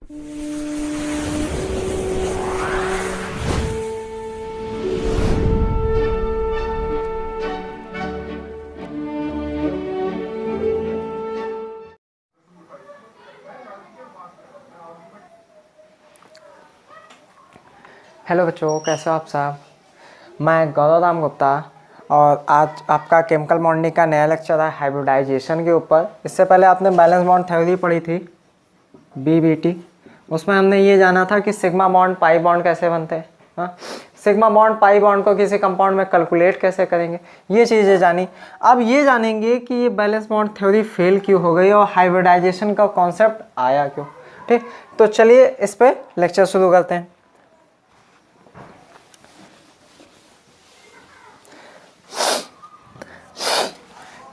Hello बच्चों, कैसे हो आप सब। मैं गौरव राम गुप्ता और आज आपका केमिकल बॉन्डिंग का नया लेक्चर है हाइब्रिडाइजेशन के ऊपर। इससे पहले आपने बैलेंस बॉन्ड थ्योरी पढ़ी थी BBT। उसमें हमने ये जाना था कि सिग्मा बॉन्ड पाई बॉन्ड कैसे बनते हैं। हाँ, सिग्मा बॉन्ड पाई बॉन्ड को किसी कंपाउंड में कैलकुलेट कैसे करेंगे, ये चीज़ें जानी। अब ये जानेंगे कि ये बैलेंस बॉन्ड थ्योरी फेल क्यों हो गई और हाइब्रिडाइजेशन का कॉन्सेप्ट आया क्यों। ठीक, तो चलिए इस पर लेक्चर शुरू करते हैं।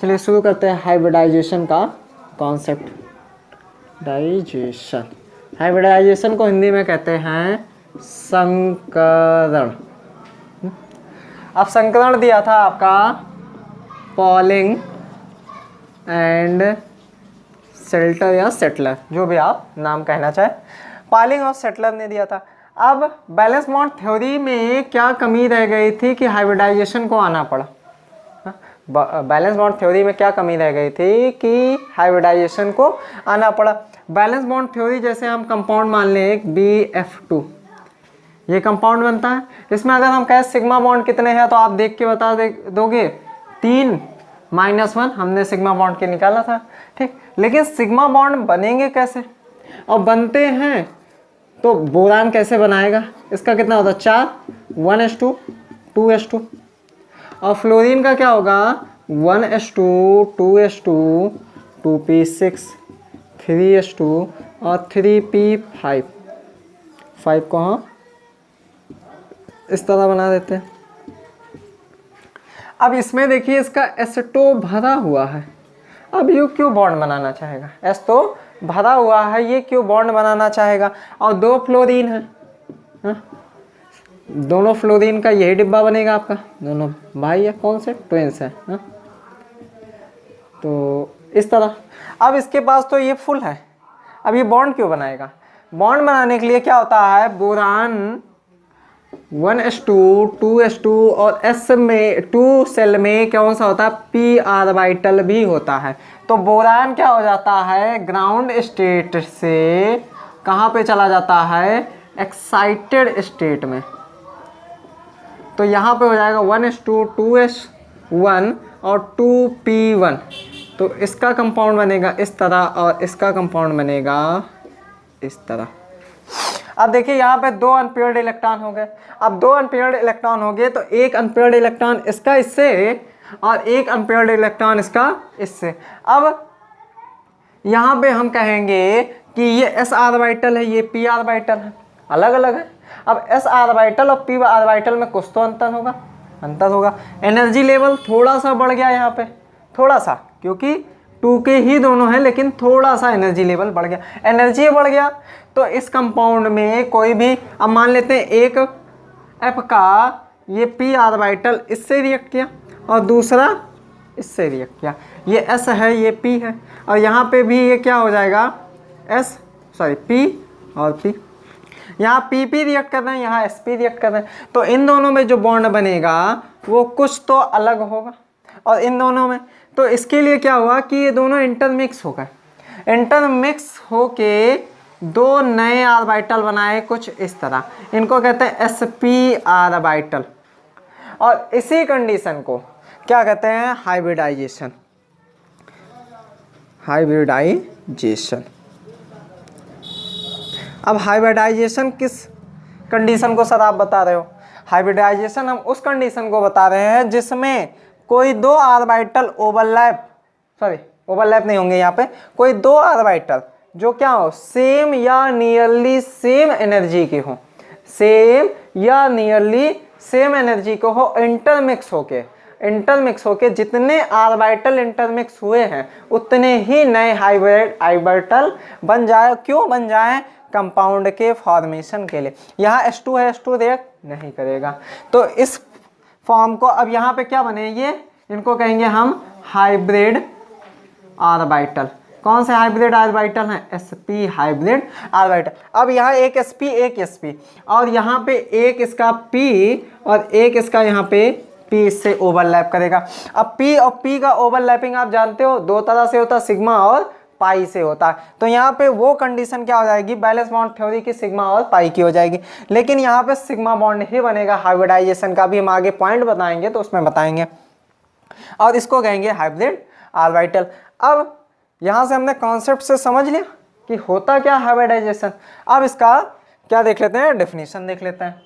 चलिए शुरू करते हैं हाइब्रिडाइजेशन का कॉन्सेप्ट। हाइब्रिडाइजेशन को हिंदी में कहते हैं संकरण। अब संकरण दिया था आपका पॉलिंग एंड सेल्टर या सेटलर, जो भी आप नाम कहना चाहे। पॉलिंग और सेटलर ने दिया था। अब बैलेंस बॉन्ड थ्योरी में क्या कमी रह गई थी कि हाइब्रिडाइजेशन को आना पड़ा। बैलेंस बॉन्ड थ्योरी में क्या कमी रह गई थी कि हाइब्रिडाइजेशन को आना पड़ा। बैलेंस बॉन्ड थ्योरी जैसे हम कंपाउंड मान लें एक BF2, ये कंपाउंड बनता है। इसमें अगर हम कहें सिग्मा बॉन्ड कितने हैं तो आप देख के बता दोगे 3 -1 हमने सिग्मा बॉन्ड के निकाला था। ठीक, लेकिन सिग्मा बॉन्ड बनेंगे कैसे और बनते हैं तो बोरान कैसे बनाएगा, इसका कितना होता है 4 1s2 2s2। और फ्लोरीन का क्या होगा 1s2 2s2 2p6 3s2 और 3p5 5 को हम इस तरह बना देते हैं। अब इसमें देखिए इसका S तो भरा हुआ है। अब ये क्यों बॉन्ड बनाना चाहेगा, S तो भरा हुआ है, ये क्यों बॉन्ड बनाना चाहेगा। और 2 फ्लोरीन है, दोनों फ्लोरीन का यही डिब्बा बनेगा आपका। दोनों भाई है, कौन से ट्विंस है। तो इस तरह। अब इसके पास तो ये फुल है, अब ये बॉन्ड क्यों बनाएगा। बॉन्ड बनाने के लिए क्या होता है, बोरान 1s2 2s2 और S में 2 सेल में कौन सा होता है p ऑर्बिटल भी होता है। तो बोरान क्या हो जाता है ग्राउंड स्टेट से कहाँ पे चला जाता है एक्साइटेड स्टेट में। तो यहाँ पे हो जाएगा 1s2 2s1 और 2p1। तो इसका कंपाउंड बनेगा इस तरह और इसका कंपाउंड बनेगा इस तरह। अब देखिए यहाँ पे 2 अनपेयर्ड इलेक्ट्रॉन हो गए। अब 2 अनपेयर्ड इलेक्ट्रॉन हो गए तो एक अनपेयर्ड इलेक्ट्रॉन इसका इससे और एक अनपेयर्ड इलेक्ट्रॉन इसका इससे। अब यहाँ पे हम कहेंगे कि ये s ऑर्बिटल है, ये p ऑर्बिटल है, अलग अलग है। अब s ऑर्बिटल और p ऑर्बिटल में कुछ तो अंतर होगा। एनर्जी लेवल थोड़ा सा बढ़ गया यहाँ पे, थोड़ा सा, क्योंकि 2 के ही दोनों हैं लेकिन थोड़ा सा एनर्जी लेवल बढ़ गया। एनर्जी बढ़ गया तो इस कंपाउंड में कोई भी, अब मान लेते हैं एक F का ये p ऑर्बिटल इससे रिएक्ट किया और दूसरा इससे रिएक्ट किया। ये S है, ये P है, और यहाँ पे भी ये क्या हो जाएगा P और P। यहाँ PP रिएक्ट कर रहे हैं, यहाँ SP रिएक्ट कर रहे हैं। तो इन दोनों में जो बॉन्ड बनेगा वो कुछ तो अलग होगा और इन दोनों में। तो इसके लिए क्या हुआ कि ये दोनों इंटरमिक्स हो गए। इंटरमिक्स होके 2 नए ऑर्बिटल बनाए कुछ इस तरह, इनको कहते हैं sp ऑर्बिटल। और इसी कंडीशन को क्या कहते हैं हाइब्रिडाइजेशन। अब हाइब्रिडाइजेशन किस कंडीशन को सर आप बता रहे हो। हाइब्रिडाइजेशन हम उस कंडीशन को बता रहे हैं जिसमें कोई 2 ऑर्बिटल ओवरलैप नहीं होंगे। यहाँ पे कोई 2 ऑर्बिटल जो क्या हो सेम या नियरली सेम एनर्जी के हो, सेम या नियरली सेम एनर्जी को हो, इंटरमिक्स होके जितने ऑर्बिटल इंटरमिक्स हुए हैं उतने ही नए ऑर्बिटल बन जाए। क्यों बन जाए, कंपाउंड के फॉर्मेशन के लिए। यहाँ H2 है, H2 रिएक्ट नहीं करेगा। तो इस फॉर्म को अब यहाँ पे क्या बने, ये इनको कहेंगे हम हाइब्रिड ऑर्बिटल। कौन से हाइब्रिड ऑर्बिटल हैं? sp hybrid orbital. अब यहाँ एक sp एक sp और यहाँ पे एक इसका p और एक इसका यहाँ पे p इससे ओवरलैप करेगा। अब p और p का ओवरलैपिंग आप जानते हो दो तरह से होता है, सिग्मा और पाई से होता है। तो यहाँ पे वो कंडीशन क्या हो जाएगी, बैलेंस बॉन्ड थ्योरी की सिग्मा और पाई की हो जाएगी। लेकिन यहाँ पे सिग्मा बॉन्ड ही बनेगा, हाइब्रिडाइजेशन का भी हम आगे पॉइंट बताएंगे तो उसमें बताएंगे, और इसको कहेंगे हाइब्रिड ऑर्बिटल। अब यहाँ से हमने कॉन्सेप्ट से समझ लिया कि होता क्या हाइब्रिडाइजेशन। अब इसका क्या देख लेते हैं, डेफिनेशन देख लेते हैं।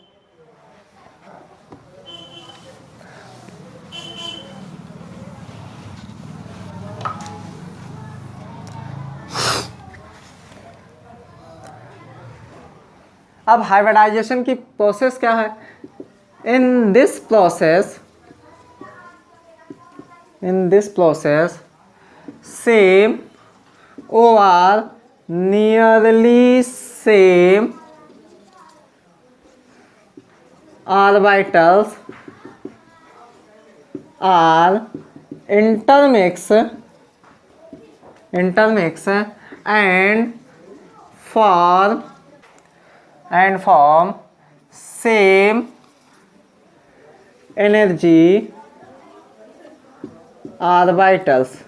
अब हाइब्रिडाइजेशन की प्रोसेस क्या है? In this process same or nearly same orbitals are intermix and form same energy orbitals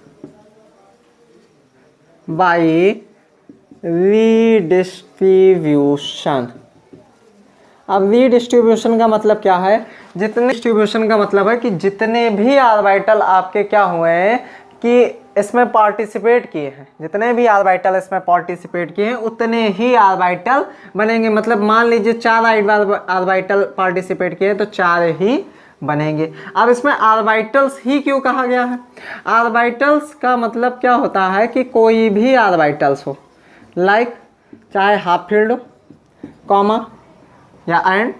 by redistribution। अब रीडिस्ट्रीब्यूशन का मतलब क्या है? डिस्ट्रीब्यूशन का मतलब है कि जितने भी ऑर्बिटल आपके क्या हुए हैं कि इसमें पार्टिसिपेट किए हैं, जितने भी ऑर्बिटल इसमें पार्टिसिपेट किए हैं उतने ही ऑर्बिटल बनेंगे। मतलब मान लीजिए 4 ऑर्बिटल पार्टिसिपेट किए तो 4 ही बनेंगे। अब इसमें ऑर्बिटल्स ही क्यों कहा गया है? ऑर्बिटल्स का मतलब क्या होता है कि कोई भी ऑर्बिटल्स हो, लाइक चाहे हाफ फील्ड हो, कॉमा या एंड,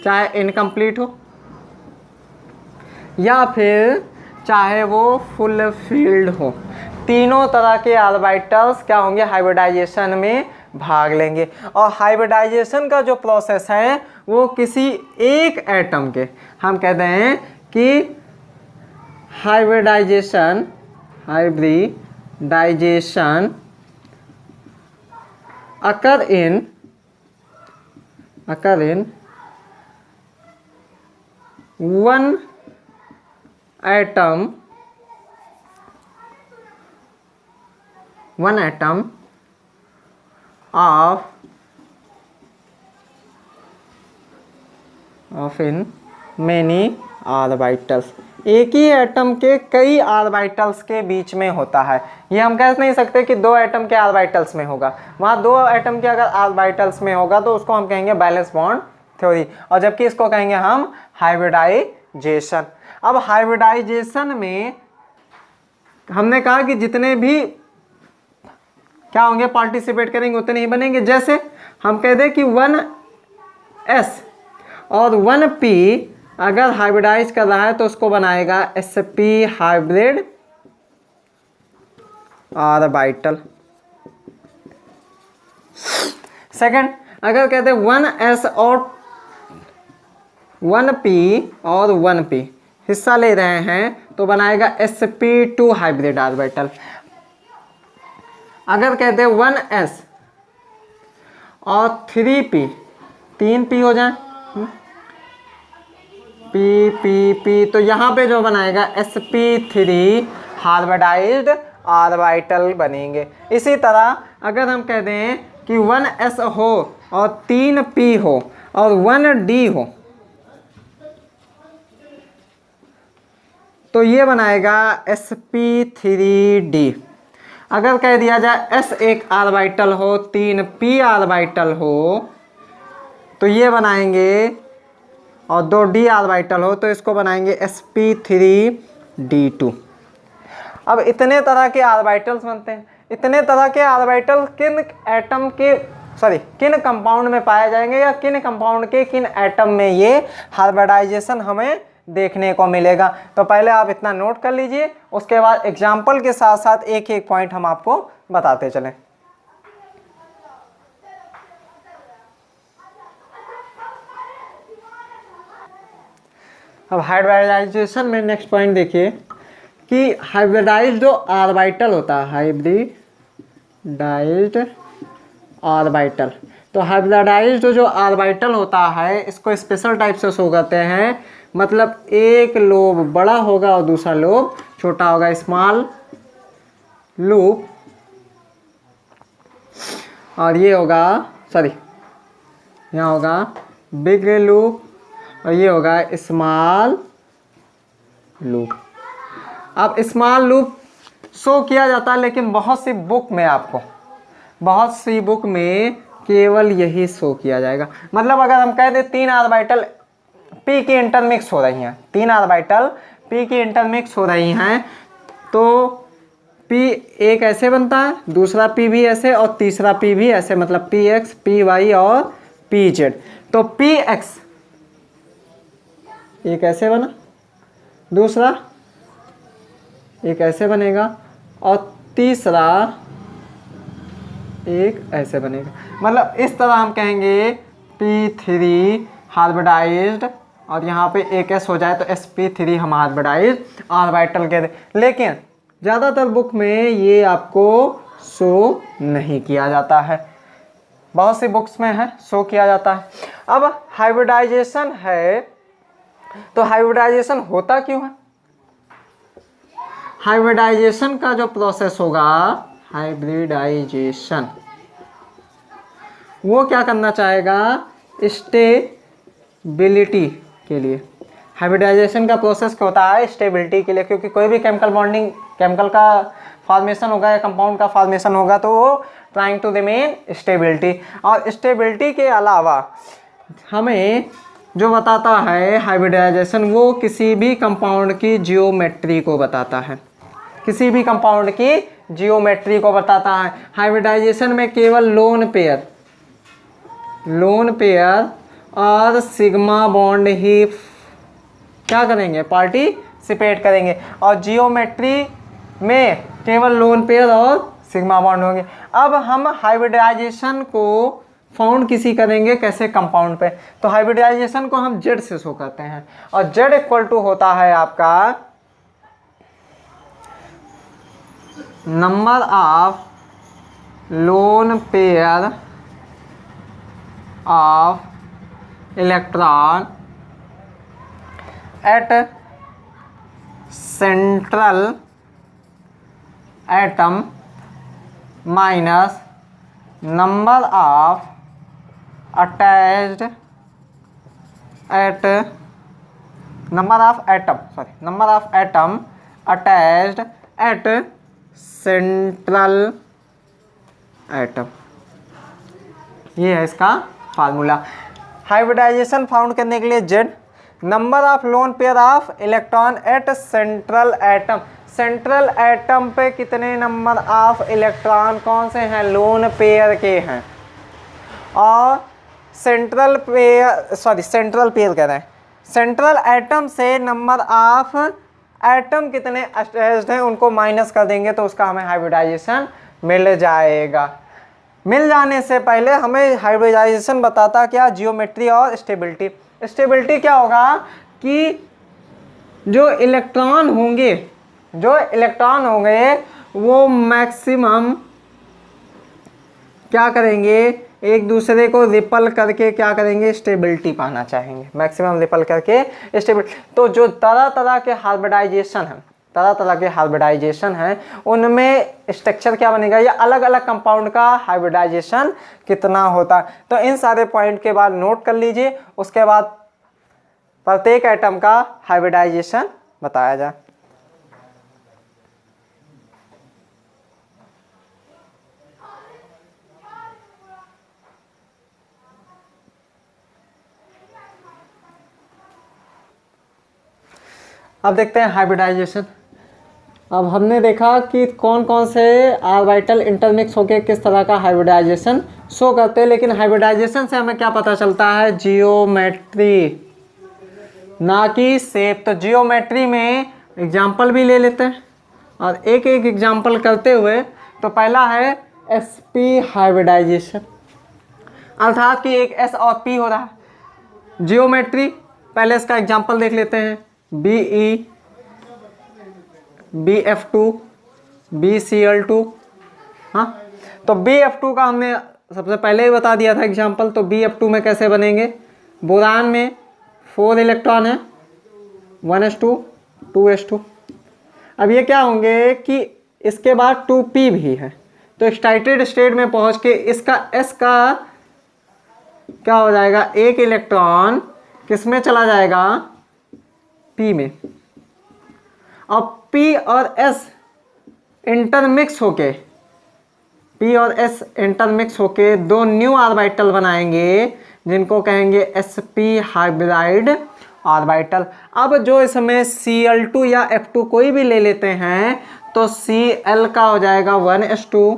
चाहे इनकम्प्लीट हो, या फिर चाहे वो फुल फील्ड हो, तीनों तरह के ऑर्बिटल्स क्या होंगे, हाइब्रिडाइजेशन में भाग लेंगे। और हाइब्रिडाइजेशन का जो प्रोसेस है वो किसी एक एटम के, हम कहते हैं कि hybridization occur in one atom of in many orbitals. एक ही एटम के कई ऑर्बिटल्स के बीच में होता है। ये हम कह नहीं सकते कि 2 एटम के ऑर्बिटल्स में होगा, वहाँ 2 एटम के अगर ऑर्बिटल्स में होगा तो उसको हम कहेंगे बैलेंस बॉन्ड थ्योरी, और जबकि इसको कहेंगे हम हाइब्रिडाइजेशन। अब हाइब्रिडाइजेशन में हमने कहा कि जितने भी क्या होंगे पार्टिसिपेट करेंगे उतने ही बनेंगे। जैसे हम कह दें कि 1s और 1p अगर हाइब्रिडाइज कर रहा है तो उसको बनाएगा sp हाइब्रिड ऑर्बिटल। सेकंड, अगर कहते हैं 1s और 1p और 1p हिस्सा ले रहे हैं तो बनाएगा sp2 हाइब्रिड ऑर्बिटल। अगर कहते हैं 1s और 3p, 3p हो जाए p तो यहाँ पे जो बनाएगा sp3 हाइब्रिडाइज्ड ऑर्बिटल बनेंगे। इसी तरह अगर हम कहते हैं कि 1s हो और 3p हो और 1d हो तो ये बनाएगा sp3d। अगर कह दिया जाए s एक ऑर्बिटल हो 3p ऑर्बिटल हो तो ये बनाएंगे, और 2d ऑर्बिटल हो तो इसको बनाएंगे sp3d2। अब इतने तरह के ऑर्बिटल्स बनते हैं। इतने तरह के ऑर्बिटल किन एटम के किन कंपाउंड में पाए जाएंगे, या किन कंपाउंड के किन एटम में ये हाइब्रिडाइजेशन हमें देखने को मिलेगा। तो पहले आप इतना नोट कर लीजिए, उसके बाद एग्जाम्पल के साथ साथ एक एक पॉइंट हम आपको बताते चलें। अब हाइब्रिडाइजेशन में नेक्स्ट पॉइंट देखिए कि हाइब्रिडाइज्ड जो ऑर्बिटल होता है, हाइब्रिडाइज्ड हाइब्रिडाइज्ड ऑर्बिटल। तो हाइब्रिडाइज्ड जो ऑर्बिटल होता है इसको स्पेशल टाइप से शो करते हैं, मतलब एक लोब बड़ा होगा और दूसरा लोब छोटा होगा, स्मॉल लूप, और ये होगा सॉरी यहाँ होगा बिग लूप और ये होगा स्मॉल लूप। अब स्मॉल लूप शो किया जाता है लेकिन बहुत सी बुक में आपको, बहुत सी बुक में केवल यही शो किया जाएगा। मतलब अगर हम कह दें 3 ऑर्बिटल पी की इंटरमिक्स हो रही हैं, 3 ऑर्बिटल पी की इंटरमिक्स हो रही हैं, तो पी एक ऐसे बनता है, दूसरा पी भी ऐसे और तीसरा पी भी ऐसे, मतलब पी एक्स, पी वाई और पी जेड। तो पी एक्स एक ऐसे बना, दूसरा एक ऐसे बनेगा और तीसरा एक ऐसे बनेगा। मतलब इस तरह हम कहेंगे P3 हाइब्रिडाइज्ड और यहाँ पे एक एस हो जाए तो sp3 हम हाइब्रिडाइज्ड ऑर्बिटल कहते हैं। लेकिन ज़्यादातर बुक में ये आपको शो नहीं किया जाता है, बहुत सी बुक्स में है शो किया जाता है। अब हाइब्रिडाइजेशन है, तो हाइब्रिडाइजेशन होता क्यों है? हाइब्रिडाइजेशन का जो प्रोसेस होगा, हाइब्रिडाइजेशन वो क्या करना चाहेगा? स्टेबिलिटी के लिए। हाइब्रिडाइजेशन का प्रोसेस क्या होता है? स्टेबिलिटी के लिए, क्योंकि कोई भी केमिकल बॉन्डिंग, केमिकल का फॉर्मेशन होगा या कंपाउंड का फॉर्मेशन होगा तो वो ट्राइंग टू रिमेन स्टेबिलिटी। और स्टेबिलिटी के अलावा हमें जो बताता है हाइब्रिडाइजेशन, वो किसी भी कंपाउंड की जियोमेट्री को बताता है, किसी भी कंपाउंड की जियोमेट्री को बताता है। हाइब्रिडाइजेशन में केवल लोन पेयर और सिग्मा बॉन्ड ही क्या करेंगे? पार्टिसिपेट करेंगे, और जियोमेट्री में केवल लोन पेयर और सिग्मा बॉन्ड होंगे। अब हम हाइब्रिडाइजेशन को फाउंड किसी करेंगे कैसे? कंपाउंड पे। तो हाइब्रिडाइजेशन को हम जेड से शो करते हैं, और जेड इक्वल टू होता है आपका number of lone pair of electron at central atom minus number of attached at number of atom attached at central atom. ये है इसका फार्मूला। हाइब्रिडाइजेशन फाउंड करने के लिए Z, number of lone pair of electron at central atom. Central atom पे कितने number of electron कौन से हैं? लोन पेयर के हैं। और सेंट्रल पेयर कह रहे हैं, सेंट्रल एटम से नंबर ऑफ एटम कितने अटैच्ड हैं उनको माइनस कर देंगे तो उसका हमें हाइब्रिडाइजेशन मिल जाएगा। मिल जाने से पहले हमें हाइब्रिडाइजेशन बताता क्या? जियोमेट्री और स्टेबिलिटी। स्टेबिलिटी क्या होगा कि जो इलेक्ट्रॉन होंगे वो मैक्सिमम क्या करेंगे? एक दूसरे को रिपल करके क्या करेंगे? स्टेबिलिटी पाना चाहेंगे, मैक्सिमम रिपल करके स्टेबिलिटी। तो जो तरह तरह के हाइब्रिडाइजेशन है उनमें स्ट्रक्चर क्या बनेगा, या अलग अलग कंपाउंड का हाइब्रिडाइजेशन कितना होता है। तो इन सारे पॉइंट के बाद नोट कर लीजिए, उसके बाद प्रत्येक एटम का हाइब्रिडाइजेशन बताया जाए। अब देखते हैं हाइब्रिडाइजेशन। अब हमने देखा कि कौन कौन से ऑर्बिटल इंटरमिक्स होकर किस तरह का हाइब्रिडाइजेशन शो करते हैं, लेकिन हाइब्रिडाइजेशन से हमें क्या पता चलता है? जियोमेट्री, ना कि शेप। तो जियोमेट्री में एग्जाम्पल भी ले लेते हैं और एक एक एग्जाम्पल करते हुए, तो पहला है sp हाइब्रिडाइजेशन, अर्थात कि एक s और p हो रहा है। जियोमेट्री पहले इसका एग्जाम्पल देख लेते हैं, Be BF2 BCl2। हाँ, तो Bf2 का हमने सबसे पहले ही बता दिया था एग्जाम्पल। तो Bf2 में कैसे बनेंगे, बोरान में 4 इलेक्ट्रॉन है, 1s2 2s2। अब ये क्या होंगे कि इसके बाद 2p भी है, तो एक्साइटेड स्टेट में पहुंच के इसका s का क्या हो जाएगा, एक इलेक्ट्रॉन किस में चला जाएगा, p में। अब p और s इंटरमिक्स होके, p और s इंटरमिक्स होके दो न्यू ऑर्बिटल बनाएंगे जिनको कहेंगे sp हाइब्रिड ऑर्बिटल। अब जो इसमें Cl2 या F2 कोई भी ले लेते हैं तो Cl का हो जाएगा 1s2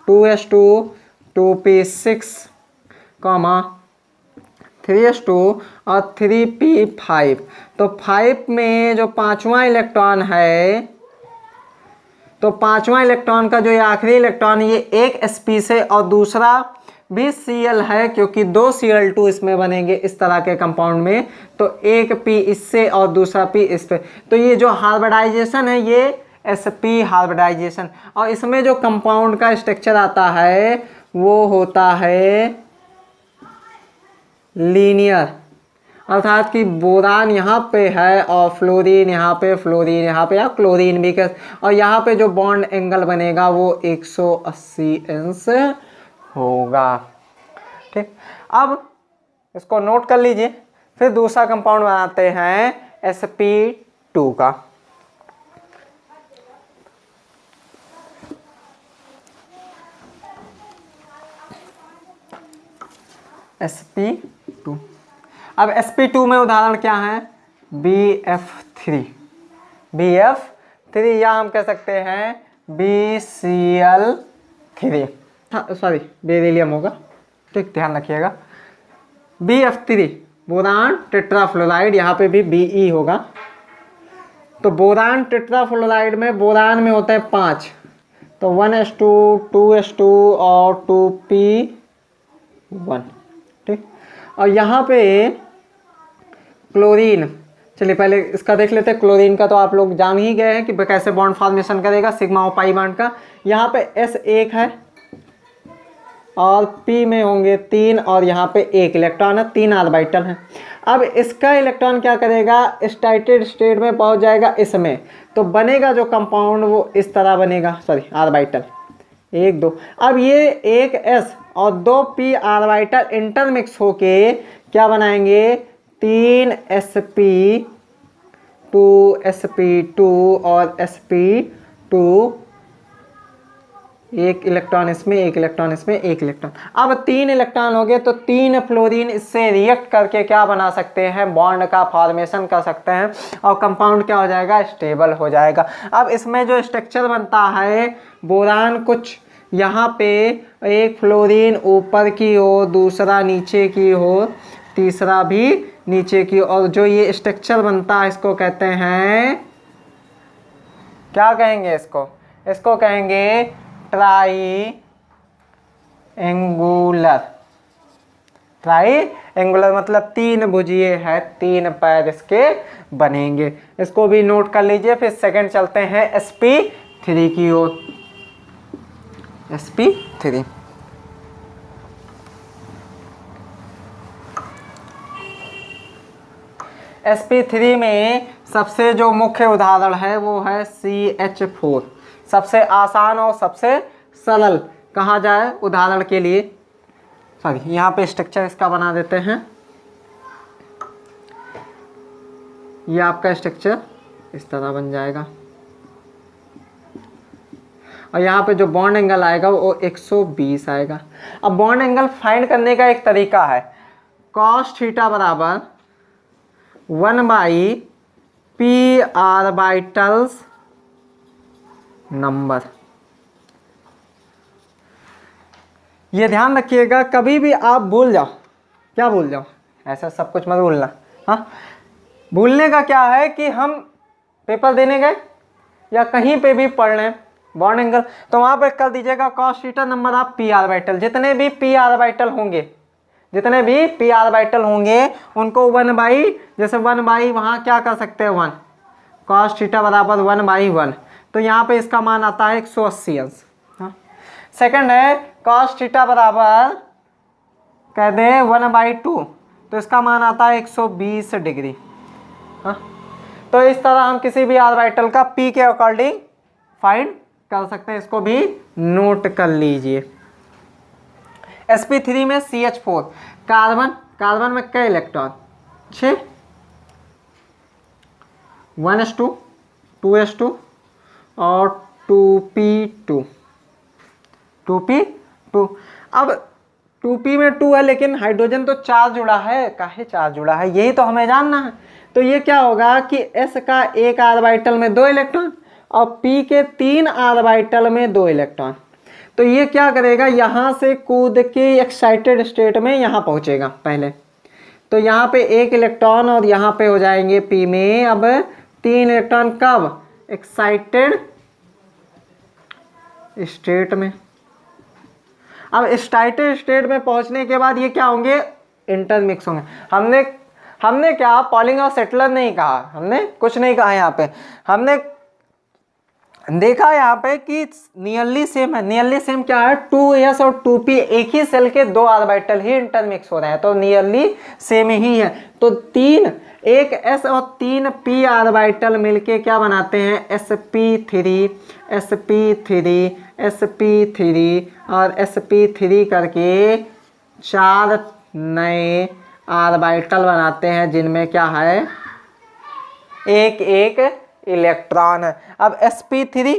2s2 2p6 3s2 और 3p5। तो 5 में जो पांचवा इलेक्ट्रॉन है, तो पांचवा इलेक्ट्रॉन का जो ये आखिरी इलेक्ट्रॉन, ये एक sp से और दूसरा भी Cl है, क्योंकि दो Cl2 इसमें बनेंगे इस तरह के कंपाउंड में, तो एक p इससे और दूसरा p इस पे। तो ये जो हार्बोडाइजेशन है ये sp हार्बोडाइजेशन, और इसमें जो कंपाउंड का स्ट्रक्चर आता है वो होता है लीनियर, अर्थात कि बोरान यहाँ पे है और फ्लोरीन यहाँ पे, फ्लोरीन यहाँ पे, या क्लोरीन भी कह, और यहाँ पे जो बॉन्ड एंगल बनेगा वो 180 अंश होगा। ठीक, अब इसको नोट कर लीजिए। फिर दूसरा कंपाउंड बनाते हैं sp2 का। sp2, अब sp2 में उदाहरण क्या है, bf3, या हम कह सकते हैं bcl3, सॉरी बेरिलियम होगा, ठीक, ध्यान रखिएगा। bf3 बोरान टेट्राफ्लोराइड, यहाँ पे भी Be होगा। तो बोरान टेट्राफ्लोराइड में बोरान में होते हैं 5, तो 1s2 2s2 और 2p1, ठीक। और यहाँ पे क्लोरीन, चलिए पहले इसका देख लेते हैं। क्लोरीन का तो आप लोग जान ही गए हैं कि कैसे बॉन्ड फॉर्मेशन करेगा, सिग्मा और पाई बॉन्ड का। यहाँ पे S1 है और P में होंगे 3 और यहाँ पे 1 इलेक्ट्रॉन है, 3 ऑर्बिटल हैं। अब इसका इलेक्ट्रॉन क्या करेगा, एक्साइटेड स्टेट में पहुँच जाएगा इसमें, तो बनेगा जो कंपाउंड वो इस तरह बनेगा, सॉरी ऑर्बिटल 1 2। अब ये एक S और 2 P ऑर्बिटल इंटरमिक्स होके क्या बनाएंगे, 3 sp 2 sp2 और sp2, एक इलेक्ट्रॉन इसमें, एक इलेक्ट्रॉन इसमें, एक इलेक्ट्रॉन। अब 3 इलेक्ट्रॉन हो गए, तो 3 फ्लोरीन इससे रिएक्ट करके क्या बना सकते हैं, बॉन्ड का फॉर्मेशन कर सकते हैं और कंपाउंड क्या हो जाएगा, स्टेबल हो जाएगा। अब इसमें जो स्ट्रक्चर बनता है, बोरान कुछ यहाँ पे एक फ्लोरीन ऊपर की हो, दूसरा नीचे की हो, तीसरा भी नीचे की, और जो ये स्ट्रक्चर बनता है इसको कहते हैं, क्या कहेंगे इसको, इसको कहेंगे ट्राई एंगुलर, मतलब 3 भुजिए है, 3 पैर इसके बनेंगे। इसको भी नोट कर लीजिए। फिर सेकंड चलते हैं sp3 की ओर। sp3 sp3 में सबसे जो मुख्य उदाहरण है वो है CH4, सबसे आसान और सबसे सरल कहा जाए उदाहरण के लिए। सॉरी, यहाँ पे स्ट्रक्चर इसका बना देते हैं। ये आपका स्ट्रक्चर इस तरह बन जाएगा और यहाँ पे जो बॉन्ड एंगल आएगा वो 120 आएगा। अब बॉन्ड एंगल फाइंड करने का एक तरीका है, cos थीटा बराबर 1/p ऑर्बिटल्स नंबर। ये ध्यान रखिएगा, कभी भी आप भूल जाओ, क्या भूल जाओ, ऐसा सब कुछ मत भूलना। हाँ, भूलने का क्या है कि हम पेपर देने गए या कहीं पे भी पढ़ लें बॉन्ड एंगल, तो वहाँ पर कर दीजिएगा cos theta number of p orbital. जितने भी p ऑर्बिटल होंगे, जितने भी p ऑर्बिटल होंगे उनको 1/, जैसे 1/, वहाँ क्या कर सकते हैं 1, cos थीटा बराबर 1/1, तो यहाँ पे इसका मान आता है 180 अंश। हाँ, सेकंड है cos थीटा बराबर कह दे 1/2, तो इसका मान आता है 120 डिग्री। हाँ, तो इस तरह हम किसी भी ऑर्बिटल का P के अकॉर्डिंग फाइंड कर सकते हैं, इसको भी नोट कर लीजिए। sp3 में CH4 कार्बन, कार्बन में कई इलेक्ट्रॉन 6, 1s2 2s2 और 2p2 2p2। अब 2p में 2 है लेकिन हाइड्रोजन तो 4 जुड़ा है, काहे 4 जुड़ा है यही तो हमें जानना है। तो ये क्या होगा कि s का एक ऑर्बिटल में 2 इलेक्ट्रॉन और p के 3 ऑर्बिटल में 2 इलेक्ट्रॉन। तो ये क्या करेगा, यहाँ से कूद के एक्साइटेड स्टेट में यहाँ पहुँचेगा पहले, तो यहाँ पे 1 इलेक्ट्रॉन और यहाँ पे हो जाएंगे p में अब 3 इलेक्ट्रॉन, कब, एक्साइटेड स्टेट में। अब एक्साइटेड स्टेट में पहुंचने के बाद ये क्या होंगे, इंटरमिक्स होंगे। हमने क्या पॉलिंग और सेटलर नहीं कहा, हमने कुछ नहीं कहा, यहाँ पे हमने देखा यहाँ पे कि नियरली सेम है। नियरली सेम क्या है, 2s और 2p एक ही सेल के 2 ऑर्बिटल ही इंटरमिक्स हो रहे हैं, तो नियरली सेम ही है। तो 3 एक s और 3 p ऑर्बिटल मिलके क्या बनाते हैं, sp3 sp3 sp3 और sp3 करके 4 नए ऑर्बिटल बनाते हैं जिनमें क्या है, एक एक इलेक्ट्रॉन है। अब sp3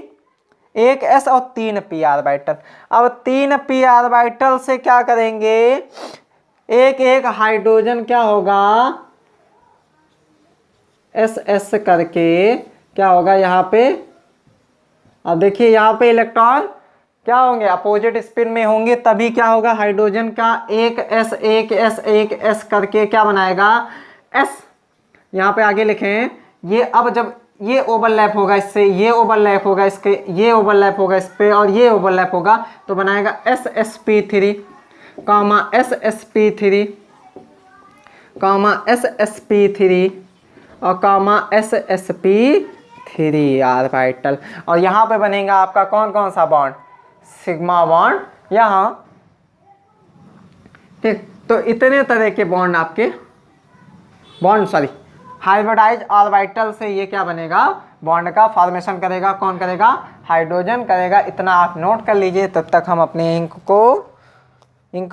एक s और 3 p ऑर्बिटल, अब 3 p ऑर्बिटल से क्या करेंगे, एक एक हाइड्रोजन क्या होगा, ss करके क्या होगा यहाँ पे। अब देखिए यहाँ पे इलेक्ट्रॉन क्या होंगे, अपोजिट स्पिन में होंगे, तभी क्या होगा, हाइड्रोजन का एक s करके क्या बनाएगा, s। यहाँ पे आगे लिखें ये, अब जब ये ओवरलैप होगा इससे, ये ओवरलैप होगा इसके, ये ओवरलैप होगा इस पे और ये ओवरलैप होगा, तो बनाएगा ssp3 कामा ssp3 कामा ssp3 और कामा ssp3 ऑर्बिटल। और यहाँ पे बनेगा आपका कौन कौन सा बॉन्ड, सिग्मा बॉन्ड यहाँ, ठीक। तो इतने तरह के बॉन्ड आपके हाइब्रिडाइज ऑर्बिटल से ये क्या बनेगा, बॉन्ड का फॉर्मेशन करेगा। कौन करेगा, हाइड्रोजन करेगा। इतना आप नोट कर लीजिए, तब तक हम अपने इंक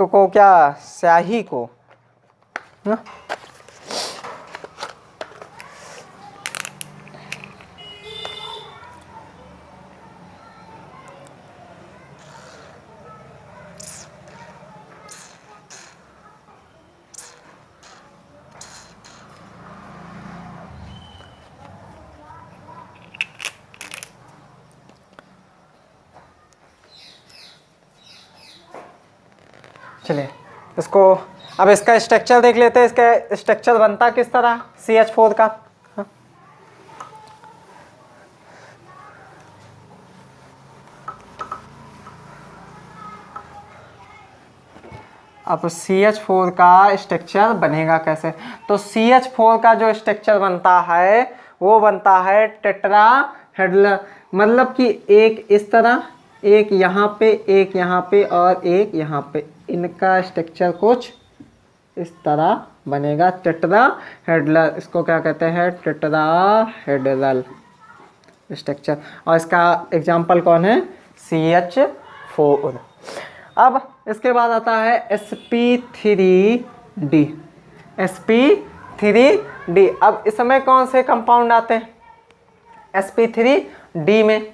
को क्या, स्याही को ना? चलिए इसको, अब इसका स्ट्रक्चर देख लेते हैं। इसका स्ट्रक्चर बनता किस तरह, CH4 का। हाँ? अब CH4 का स्ट्रक्चर बनेगा कैसे, तो CH4 का जो स्ट्रक्चर बनता है वो बनता है टेट्राहेड्रल, मतलब कि एक इस तरह, एक यहाँ पे, एक यहाँ पे और एक यहाँ पे, इनका स्ट्रक्चर कुछ इस तरह बनेगा, टेट्राहेड्रल। इसको क्या कहते हैं, टेट्राहेड्रल स्ट्रक्चर। और इसका एग्जांपल कौन है, CH4। अब इसके बाद आता है sp3d। sp3d, अब इसमें कौन से कंपाउंड आते हैं sp3d में।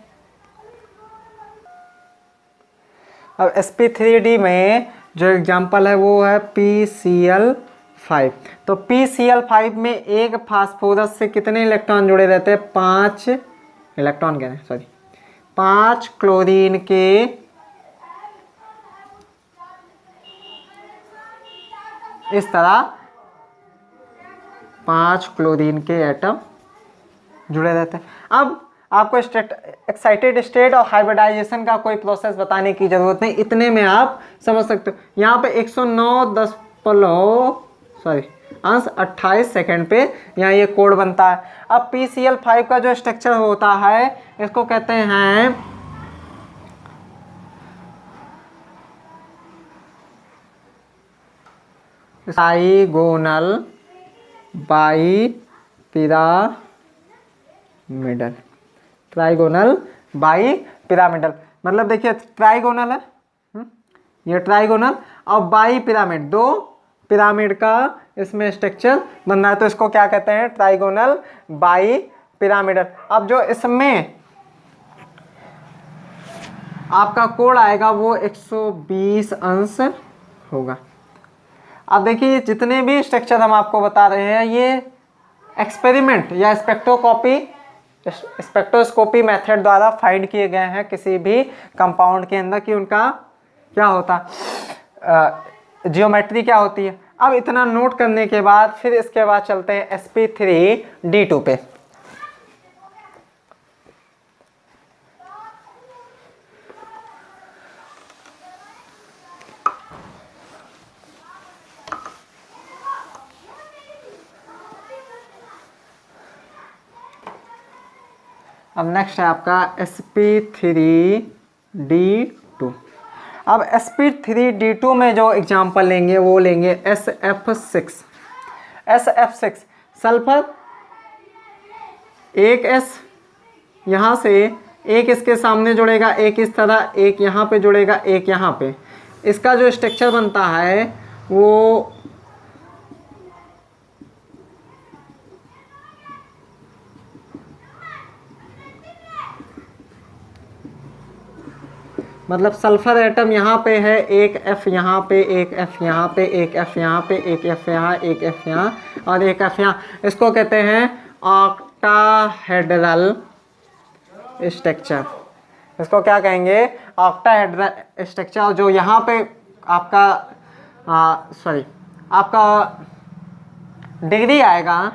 अब sp3d में जो एग्जांपल है वो है PCl5। तो PCl5 में एक फास्फोरस से कितने इलेक्ट्रॉन जुड़े रहते हैं, 5 इलेक्ट्रॉन कह रहे हैं, सॉरी 5 क्लोरीन के इस तरह 5 क्लोरीन के एटम जुड़े रहते हैं। अब आपको एक्साइटेड स्टेट और हाइब्रिडाइजेशन का कोई प्रोसेस बताने की जरूरत नहीं, इतने में आप समझ सकते हो। यहाँ पे 109.28 सेकेंड पे यहाँ ये कोड बनता है। अब PCl5 का जो स्ट्रक्चर होता है इसको कहते हैं trigonal bi pyramidal. Trigonal bi pyramidal मतलब देखिए ट्राइगोनल है, ये ट्राइगोनल और बाई पिरामिड, दो पिरामिड का इसमें स्ट्रक्चर बन रहा है, तो इसको क्या कहते हैं, ट्राइगोनल बाई पिरामिडल। अब जो इसमें आपका कोण आएगा वो 120 अंश होगा। अब देखिए जितने भी स्ट्रक्चर हम आपको बता रहे हैं ये एक्सपेरिमेंट या स्पेक्ट्रोस्कोपी मेथड द्वारा फाइंड किए गए हैं किसी भी कंपाउंड के अंदर कि उनका क्या होता, जियोमेट्री क्या होती है। अब इतना नोट करने के बाद फिर इसके बाद चलते हैं sp3d2 पे। अब नेक्स्ट है आपका sp3d2। अब sp3d2 में जो एग्जाम्पल लेंगे वो लेंगे SF6। सल्फर, एक S यहाँ से एक इसके सामने जुड़ेगा, एक इस तरह, एक यहाँ पे जुड़ेगा, एक यहाँ पे। इसका जो स्ट्रक्चर बनता है वो मतलब सल्फर एटम यहाँ पे है, एक F यहाँ पे, एक F यहाँ पे, एक F यहाँ पे, एक F यहाँ, एक F यहाँ और एक F यहाँ। इसको कहते हैं ऑक्टाहेड्रल स्ट्रक्चर। इसको क्या कहेंगे, ऑक्टाहेड्रल स्ट्रक्चर। जो यहाँ पे आपका आपका डिग्री आएगा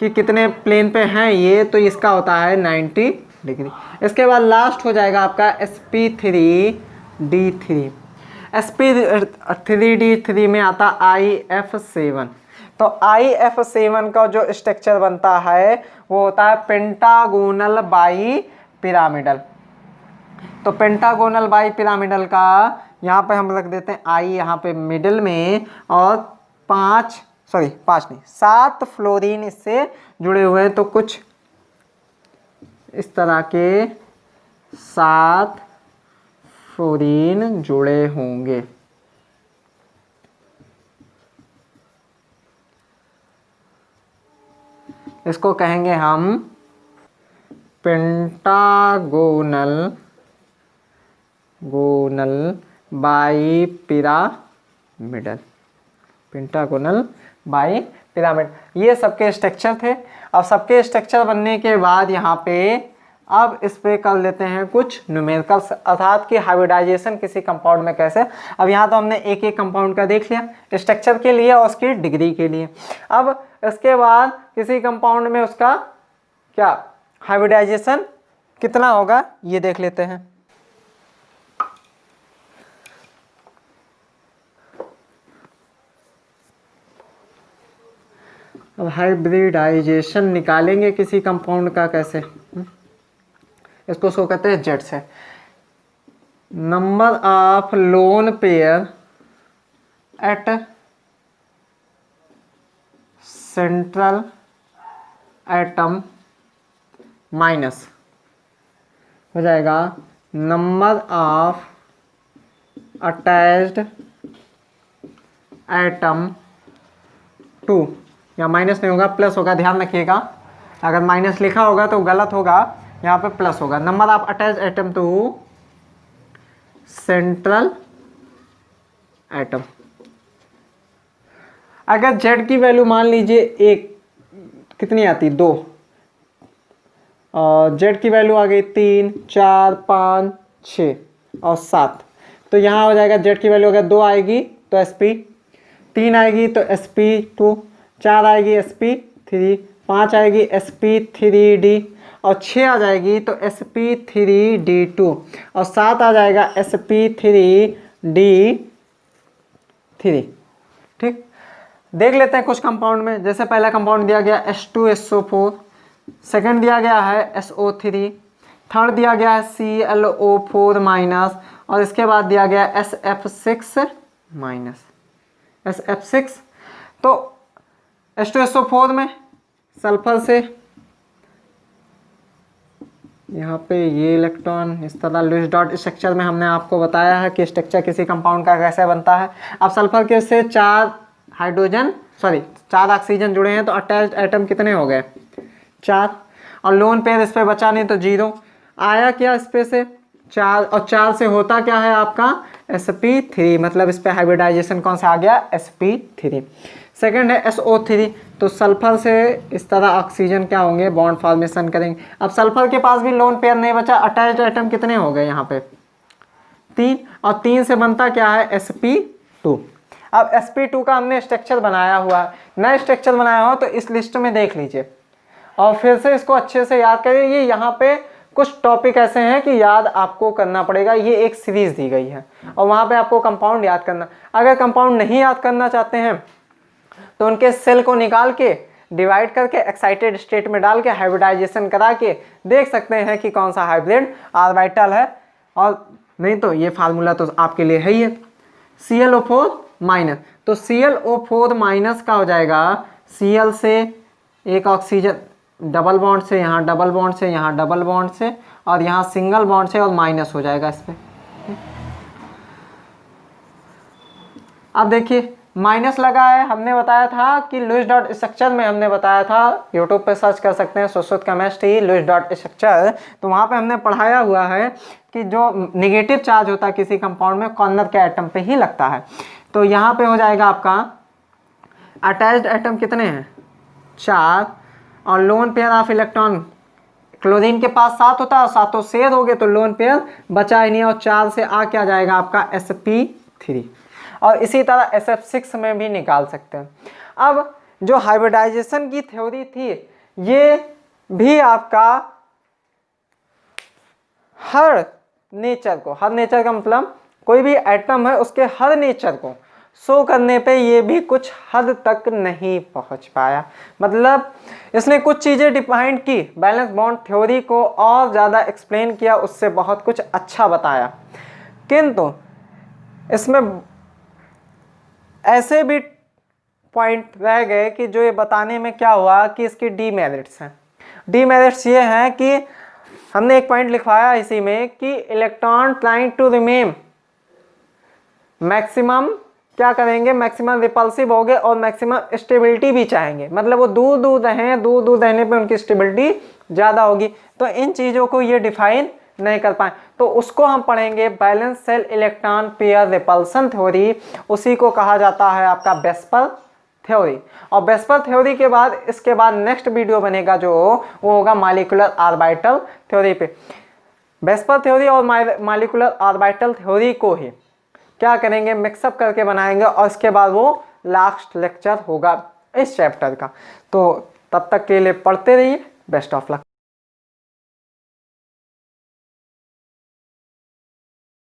कि कितने प्लेन पे हैं ये, तो इसका होता है 90 डिग्री। इसके बाद लास्ट हो जाएगा आपका sp3d3। sp3d3 में आता IF7। तो IF7 का जो स्ट्रक्चर बनता है वो होता है पेंटागोनल बाई पिरामिडल। तो पेंटागोनल बाई पिरामिडल का यहाँ पे हम रख देते हैं I यहाँ पे मिडिल में, और 7 फ्लोरीन इससे जुड़े हुए हैं। तो कुछ इस तरह के 7 फ्लोरीन जुड़े होंगे। इसको कहेंगे हम pentagonal bi pyramidal. Pentagonal by pyramid, ये सबके स्ट्रक्चर थे। अब सबके स्ट्रक्चर बनने के बाद यहाँ पे अब इस पे कर लेते हैं कुछ न्यूमेरिकल्स, अर्थात कि हाइब्रिडाइजेशन किसी कंपाउंड में कैसे। अब यहाँ तो हमने एक एक कंपाउंड का देख लिया स्ट्रक्चर के लिए और उसकी डिग्री के लिए। अब इसके बाद किसी कंपाउंड में उसका क्या हाइब्रिडाइजेशन कितना होगा ये देख लेते हैं। अब हाइब्रिडाइजेशन निकालेंगे किसी कंपाउंड का कैसे, इसको शो करते हैं जेड से। Number of lone pair at central atom minus हो जाएगा number of attached atom to, या माइनस नहीं होगा प्लस होगा, ध्यान रखिएगा। अगर माइनस लिखा होगा तो गलत होगा, यहाँ पे प्लस होगा। Number of attach atom to central atom. अगर जेड की वैल्यू मान लीजिए एक, कितनी आती 2, और जेड की वैल्यू आ गई 3, 4, 5, 6 और 7, तो यहाँ हो जाएगा जेड की वैल्यू अगर 2 आएगी तो sp, 3 आएगी तो sp2, 4 आएगी sp3, 5 आएगी sp3d और 6 आ जाएगी तो sp3d2 और 7 आ जाएगा sp3d3। ठीक, देख लेते हैं कुछ कंपाउंड में। जैसे पहला कंपाउंड दिया गया H2SO4, सेकंड दिया गया है SO3, थर्ड दिया गया है ClO4 माइनस और इसके बाद दिया गया SF6 माइनस। SF6। तो H2SO4 में सल्फर से यहाँ पे ये इलेक्ट्रॉन इस तरह लुईस डॉट स्ट्रक्चर में हमने आपको बताया है कि स्ट्रक्चर किसी कंपाउंड का कैसे बनता है। अब सल्फर के से 4 ऑक्सीजन जुड़े हैं, तो अटैच्ड एटम कितने हो गए? 4। और लोन पेयर इस पे बचा नहीं तो 0 आया। क्या इस पे से 4 और 4 से होता क्या है आपका sp3, मतलब इस पे हाइब्रिडाइजेशन कौन सा आ गया? sp3। सेकंड है SO3, तो सल्फर से इस तरह ऑक्सीजन क्या होंगे? बॉन्ड फॉर्मेशन करेंगे। अब सल्फर के पास भी लोन पेयर नहीं बचा, अटैच्ड एटम कितने हो गए यहाँ पे? 3, और 3 से बनता क्या है? sp2। अब sp2 का हमने स्ट्रक्चर बनाया हुआ है, नया स्ट्रक्चर बनाया हो तो इस लिस्ट में देख लीजिए और फिर से इसको अच्छे से याद करिए। ये यहाँ पे कुछ टॉपिक ऐसे हैं कि याद आपको करना पड़ेगा, ये एक सीरीज दी गई है और वहाँ पे आपको कंपाउंड याद करना। अगर कंपाउंड नहीं याद करना चाहते हैं तो उनके सेल को निकाल के डिवाइड करके एक्साइटेड स्टेट में डाल के हाइब्रिडाइजेशन करा के देख सकते हैं कि कौन सा हाइब्रिड ऑर्बिटल है, और नहीं तो ये फार्मूला तो आपके लिए है ही है। ClO4 माइनस, तो ClO4 माइनस का हो जाएगा Cl से एक ऑक्सीजन डबल बॉन्ड से यहाँ, डबल बॉन्ड से यहाँ, डबल बॉन्ड से और यहाँ सिंगल बॉन्ड से, और माइनस हो जाएगा इस पर। अब देखिए माइनस लगा है, हमने बताया था कि लुईस डॉट स्ट्रक्चर में हमने बताया था, यूट्यूब पे सर्च कर सकते हैं Sushruta chemistry Lewis dot structure, तो वहाँ पे हमने पढ़ाया हुआ है कि जो नेगेटिव चार्ज होता है किसी कंपाउंड में कॉर्नर के एटम पे ही लगता है। तो यहाँ पे हो जाएगा आपका अटैच्ड एटम कितने हैं? 4, और loan pair of electron chlorine के पास 7 होता है और 7 शेयर हो गए तो लोन पेयर बचा ही नहीं, और 4 से आ क्या जाएगा आपका sp3, और इसी तरह SF6 में भी निकाल सकते हैं। अब जो हाइब्रिडाइजेशन की थ्योरी थी ये भी आपका हर नेचर का मतलब कोई भी एटम है उसके हर नेचर को शो करने पे ये भी कुछ हद तक नहीं पहुंच पाया। मतलब इसने कुछ चीज़ें डिफाइन की, बैलेंस बॉन्ड थ्योरी को और ज़्यादा एक्सप्लेन किया, उससे बहुत कुछ अच्छा बताया, किंतु इसमें ऐसे भी पॉइंट रह गए कि जो ये बताने में क्या हुआ कि इसकी डीमेरिट्स हैं। डीमेरिट्स ये हैं कि हमने एक पॉइंट लिखवाया इसी में कि electron trying to remain maximum क्या करेंगे? मैक्सिमम रिपल्सिव हो गए और मैक्सिमम स्टेबिलिटी भी चाहेंगे, मतलब वो दूर दूर रहने पे उनकी स्टेबिलिटी ज़्यादा होगी। तो इन चीज़ों को ये डिफाइन नहीं कर पाए, तो उसको हम पढ़ेंगे balance cell electron pair repulsion theory, उसी को कहा जाता है आपका वेस्पर थ्योरी। और वेस्पर थ्योरी के बाद इसके बाद नेक्स्ट वीडियो बनेगा जो वो होगा मॉलिक्यूलर ऑर्बिटल थ्योरी पे। वेस्पर थ्योरी और मॉलिक्यूलर ऑर्बिटल थ्योरी को ही क्या करेंगे? मिक्सअप करके बनाएंगे और इसके बाद वो लास्ट लेक्चर होगा इस चैप्टर का। तो तब तक के लिए पढ़ते रहिए। Best of luck.